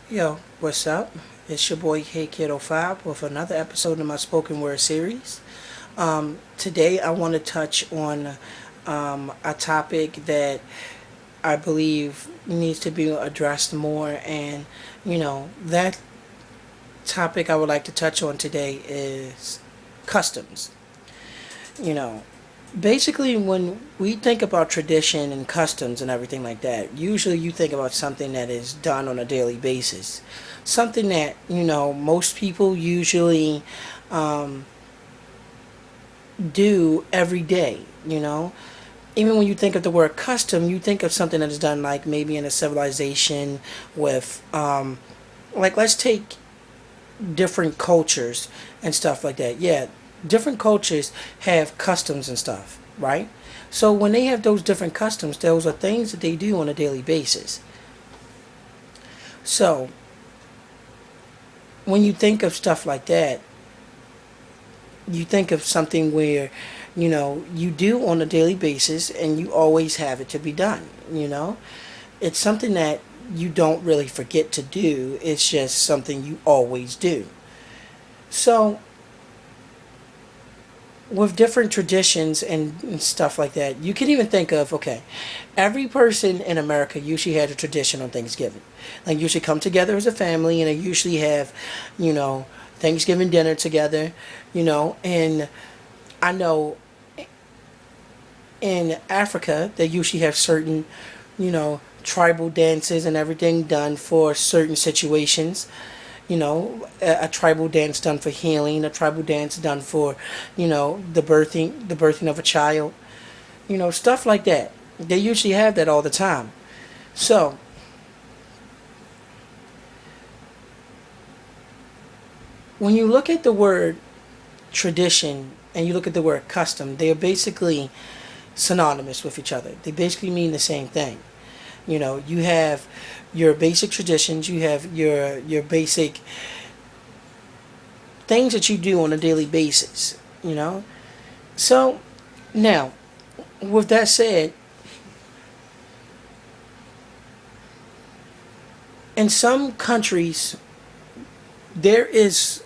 Yo, what's up? It's your boy Hey Kiddo 5 with another episode of my spoken word series. Today I want to touch on a topic that I believe needs to be addressed more, and that topic I would like to touch on today is customs. You know, Basically, when we think about tradition and customs and everything like that, usually you think about something that is done on a daily basis. Something that, most people usually um, do every day, Even when you think of the word custom, you think of something that is done like maybe in a civilization with, like, let's take different cultures and stuff like that. Yeah, different cultures have customs and stuff, right? So when they have those different customs, those are things that they do on a daily basis. So when you think of stuff like that, you think of something where, you do on a daily basis and you always have it to be done. It's something that you don't really forget to do. It's just something you always do. So with different traditions and stuff like that, you can even think of, okay, every person in America usually had a tradition on Thanksgiving. Like, usually come together as a family and they usually have, Thanksgiving dinner together, and I know in Africa they usually have certain, tribal dances and everything done for certain situations. A tribal dance done for healing, a tribal dance done for, the birthing of a child, stuff like that. They usually have that all the time. So when you look at the word tradition and you look at the word custom, they are basically synonymous with each other. They basically mean the same thing. You have your basic traditions, you have your basic things that you do on a daily basis. So now, with that said, in some countries there is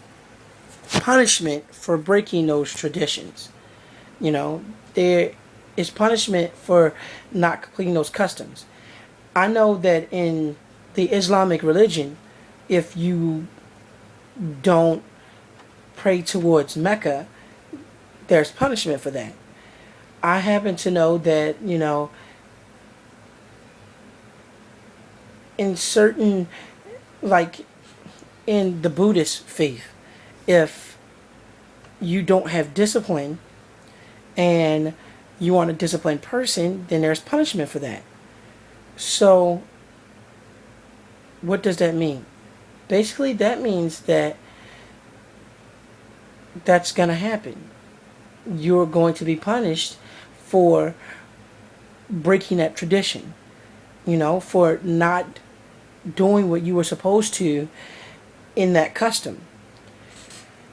punishment for breaking those traditions. There is punishment for not completing those customs. I know that in the Islamic religion, if you don't pray towards Mecca, there's punishment for that. I happen to know that, in certain, like in the Buddhist faith, if you don't have discipline and you are a disciplined person, then there's punishment for that. So, what does that mean? Basically, that means that that's going to happen. You're going to be punished for breaking that tradition, for not doing what you were supposed to in that custom.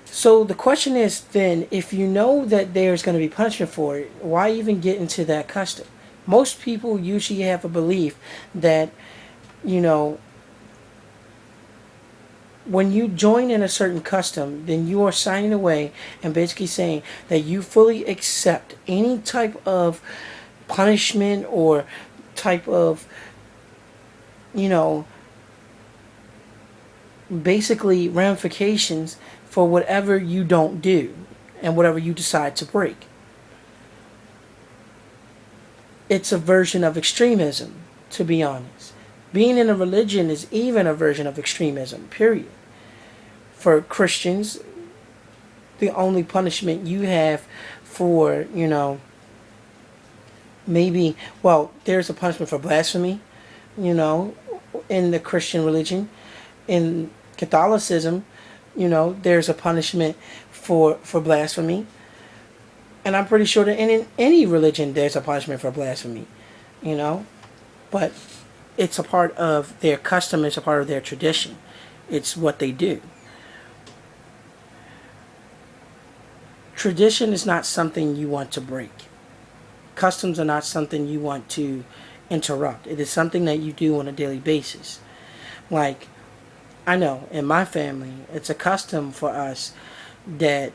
So the question is then, if you know that there's going to be punishment for it, why even get into that custom? Most people usually have a belief that, you know, when you join in a certain custom, then you are signing away and basically saying that you fully accept any type of punishment or type of, you know, basically ramifications for whatever you don't do and whatever you decide to break. It's a version of extremism, to be honest. Being in a religion is even a version of extremism, period. For Christians, the only punishment you have for, maybe, well, there's a punishment for blasphemy, you know, in the Christian religion. In Catholicism, there's a punishment for blasphemy. And I'm pretty sure that in any religion there's a punishment for blasphemy, you know. But it's a part of their custom, it's a part of their tradition. It's what they do. Tradition is not something you want to break. Customs are not something you want to interrupt. It is something that you do on a daily basis. Like, I know in my family, it's a custom for us that,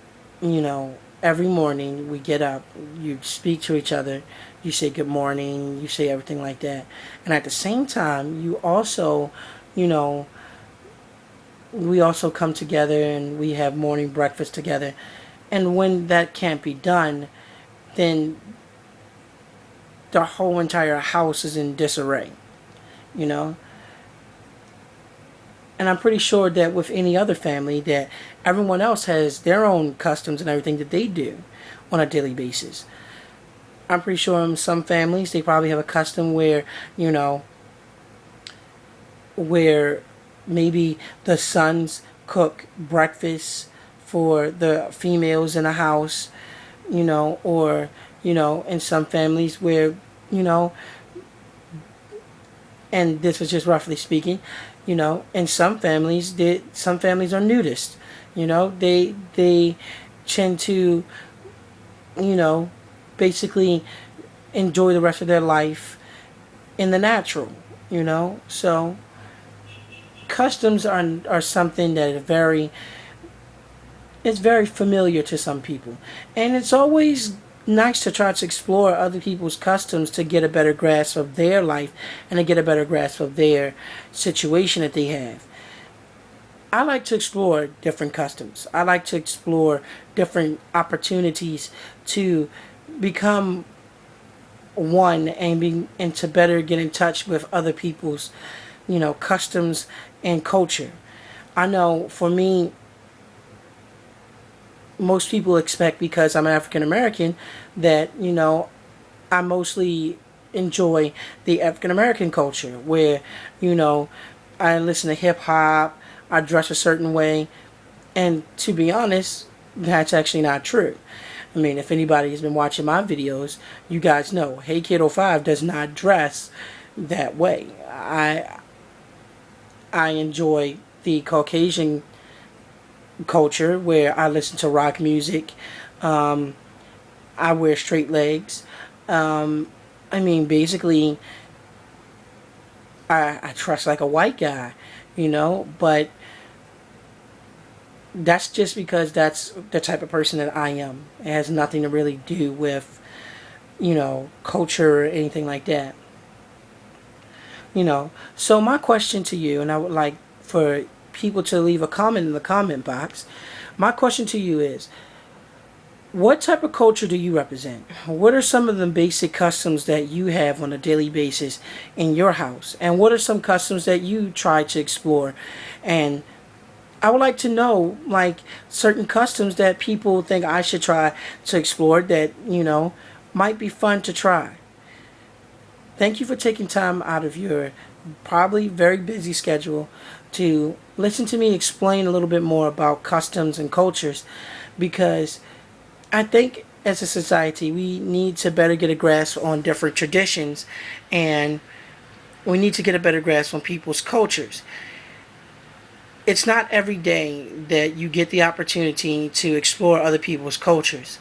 every morning we get up, you speak to each other, you say good morning, you say everything like that. And at the same time, you also, you know, we also come together and we have morning breakfast together. And when that can't be done, then the whole entire house is in disarray, you know? And I'm pretty sure that with any other family that everyone else has their own customs and everything that they do on a daily basis. I'm pretty sure in some families they probably have a custom where, where maybe the sons cook breakfast for the females in the house, or, in some families where, you know, and this is just roughly speaking, in some families are nudist. They tend to, you know, basically enjoy the rest of their life in the natural, So customs are something that is very familiar to some people. And it's always nice to try to explore other people's customs to get a better grasp of their life and to get a better grasp of their situation that they have. I like to explore different customs. I like to explore different opportunities to become one and to better get in touch with other people's, customs and culture. I know for me, most people expect because I'm African American that, I mostly enjoy the African American culture where, I listen to hip hop, I dress a certain way, and to be honest, that's actually not true. I mean, if anybody has been watching my videos, you guys know, Hey Kid 05 does not dress that way. I enjoy the Caucasian culture where I listen to rock music. I wear straight legs. Basically, I dress like a white guy, but that's just because that's the type of person that I am. It has nothing to really do with, culture or anything like that. So my question to you, and I would like for people to leave a comment in the comment box. My question to you is, what type of culture do you represent? What are some of the basic customs that you have on a daily basis in your house? And what are some customs that you try to explore? And I would like to know, like, certain customs that people think I should try to explore that, might be fun to try. Thank you for taking time out of your probably very busy schedule to listen to me explain a little bit more about customs and cultures, because I think as a society we need to better get a grasp on different traditions, and we need to get a better grasp on people's cultures. It's not every day that you get the opportunity to explore other people's cultures.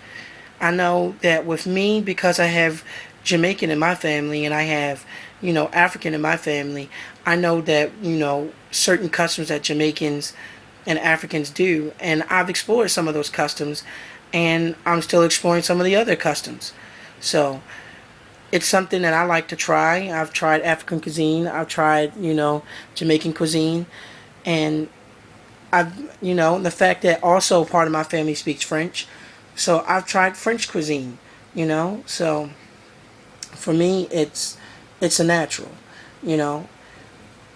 I know that with me, because I have Jamaican in my family and I have, African in my family, I know that, certain customs that Jamaicans and Africans do, and I've explored some of those customs, and I'm still exploring some of the other customs. So it's something that I like to try. I've tried African cuisine, I've tried, Jamaican cuisine, and the fact that also part of my family speaks French, so I've tried French cuisine, so for me it's a natural, you know.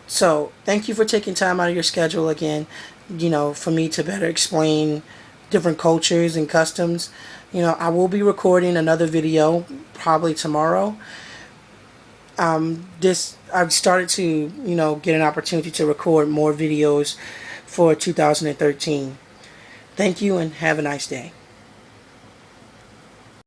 So thank you for taking time out of your schedule again, for me to better explain different cultures and customs. I will be recording another video probably tomorrow. I've started to, get an opportunity to record more videos for 2013. Thank you and have a nice day.